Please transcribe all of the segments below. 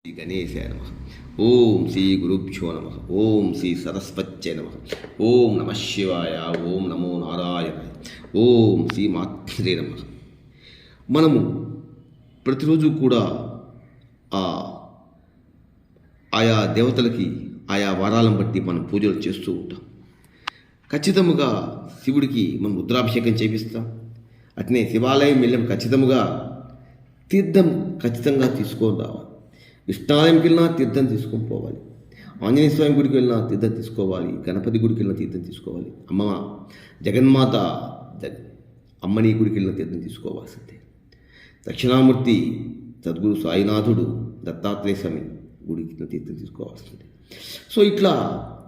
శ్రీ గణేశాయ నమ. ఓం శ్రీ గురుభ్యో నమ. ఓం శ్రీ సరస్వత్యై నమ. ఓం నమ శివాయ. ఓం నమో నారాయణాయ. ఓం శ్రీ మాత్రే నమ. మనము ప్రతిరోజు కూడా ఆయా దేవతలకి ఆయా వారాలను బట్టి మనం పూజలు చేస్తూ ఉంటాం. ఖచ్చితంగా శివుడికి మనం రుద్రాభిషేకం చేపిస్తాం. అట్నే శివాలయం వెళ్ళిన ఖచ్చితంగా తీర్థం ఖచ్చితంగా తీసుకొని రావాలి. విష్ణాలయంకి వెళ్ళినా తీర్థం తీసుకొని పోవాలి. ఆంజనేయ స్వామి గుడికి వెళ్ళినా తీర్థం తీసుకోవాలి. గణపతి గుడికి వెళ్ళినా తీర్థం తీసుకోవాలి. అమ్మ జగన్మాత అమ్మని గుడికి వెళ్ళిన తీర్థం తీసుకోవాల్సిందే. దక్షిణామూర్తి సద్గురు సాయినాథుడు దత్తాత్రేయ స్వామి గుడికి తీర్థం తీసుకోవాల్సిందే. సో ఇట్లా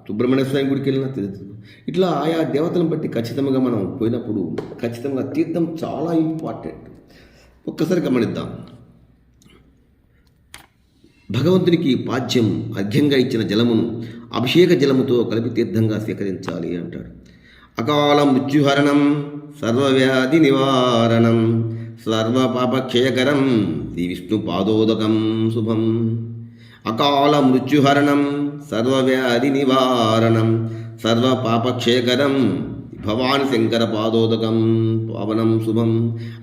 సుబ్రహ్మణ్య స్వామి గుడికి వెళ్ళిన తీర్థం, ఇట్లా ఆయా దేవతలను బట్టి ఖచ్చితంగా మనం పోయినప్పుడు ఖచ్చితంగా తీర్థం చాలా ఇంపార్టెంట్. ఒక్కసారి గమనిద్దాం. భగవంతునికి పాద్యం అర్ఘ్యంగా ఇచ్చిన జలమును అభిషేక జలముతో కలిపి తీర్థంగా స్వీకరించాలి అంటాడు. అకాల మృత్యుహరణం సర్వవ్యాధి నివారణం సర్వపాపక్షయకరం శ్రీ విష్ణు పాదోదకం శుభం. అకాల మృత్యుహరణం సర్వవ్యాధి నివారణం సర్వపాపక్షయకరం భవాని శంకర పాదోదకం పావనం శుభం.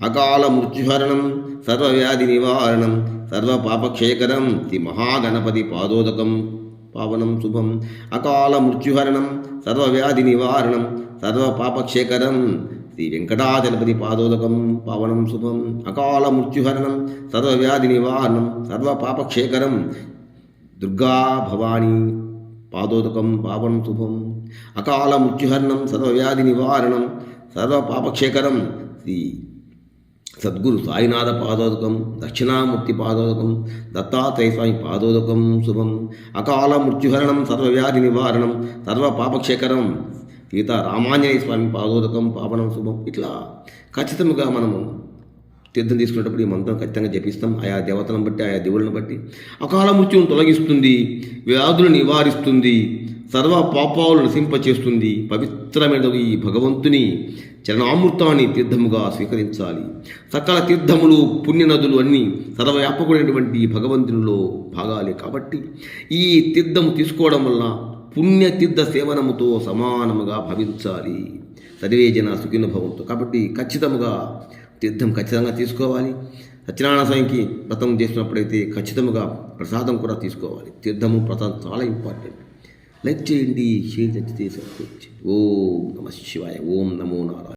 అకాల మృత్యుహరణం సర్వవ్యాధి నివారణం సర్వపాపక్షయకరం శ్రీ మహాగణపతి పాదోదకం పావనం శుభం. అకాల మృత్యుహరణం సర్వవ్యాధి నివారణం సర్వపాపక్షయకరం శ్రీ వెంకటాచలపతి పాదోదకం పావనం శుభం. అకాల మృత్యుహరణం సర్వవ్యాధి నివారణం సర్వపాపక్షయకరం దుర్గా భవానీ పాదోదకం పావనం శుభం. అకాల మృత్యుహరణం సర్వవ్యాధి నివారణం సర్వపాపక్షయకరం శ్రీ సద్గురు సాయినాథ పాదోదకం దక్షిణామూర్తి పాదోదకం దత్తాత్రేయ స్వామి పాదోదకం శుభం. అకాల మృత్యుహరణం సర్వవ్యాధి నివారణం సర్వపాపక్షయకరం సీతారామాంజనేయ స్వామి పాదోదకం పావనం శుభం. ఇట్లా ఖచ్చితంగా మనము తీర్థం తీసుకునేటప్పుడు ఈ మంత్రం ఖచ్చితంగా జపిస్తాం. ఆయా దేవతలను బట్టి ఆయా దేవుళ్ళను బట్టి అకాల మృత్యువును తొలగిస్తుంది, వ్యాధులు నివారిస్తుంది, సర్వ పాపాలను నశింపచేస్తుంది. పవిత్రమైన ఈ భగవంతుని చరణామృతాన్ని తీర్థముగా స్వీకరించాలి. సకల తీర్థములు పుణ్యనదులు అన్నీ సర్వవ్యాపకుడైనటువంటి భగవంతునిలో భాగాలే కాబట్టి ఈ తీర్థము తీసుకోవడం వల్ల పుణ్యతీర్థ సేవనముతో సమానముగా భావించాలి. సర్వే జన సుఖినో భవంతు. కాబట్టి ఖచ్చితంగా తీర్థం ఖచ్చితంగా తీసుకోవాలి. సత్యనారాయణ స్వామికి వ్రతం చేసినప్పుడైతే ఖచ్చితంగా ప్రసాదం కూడా తీసుకోవాలి. తీర్థము ప్రసాదం చాలా ఇంపార్టెంట్. లైక్ చేయండి, షేర్ చేయండి. ఓం నమ శివాయ. ఓం నమో నారాయణ.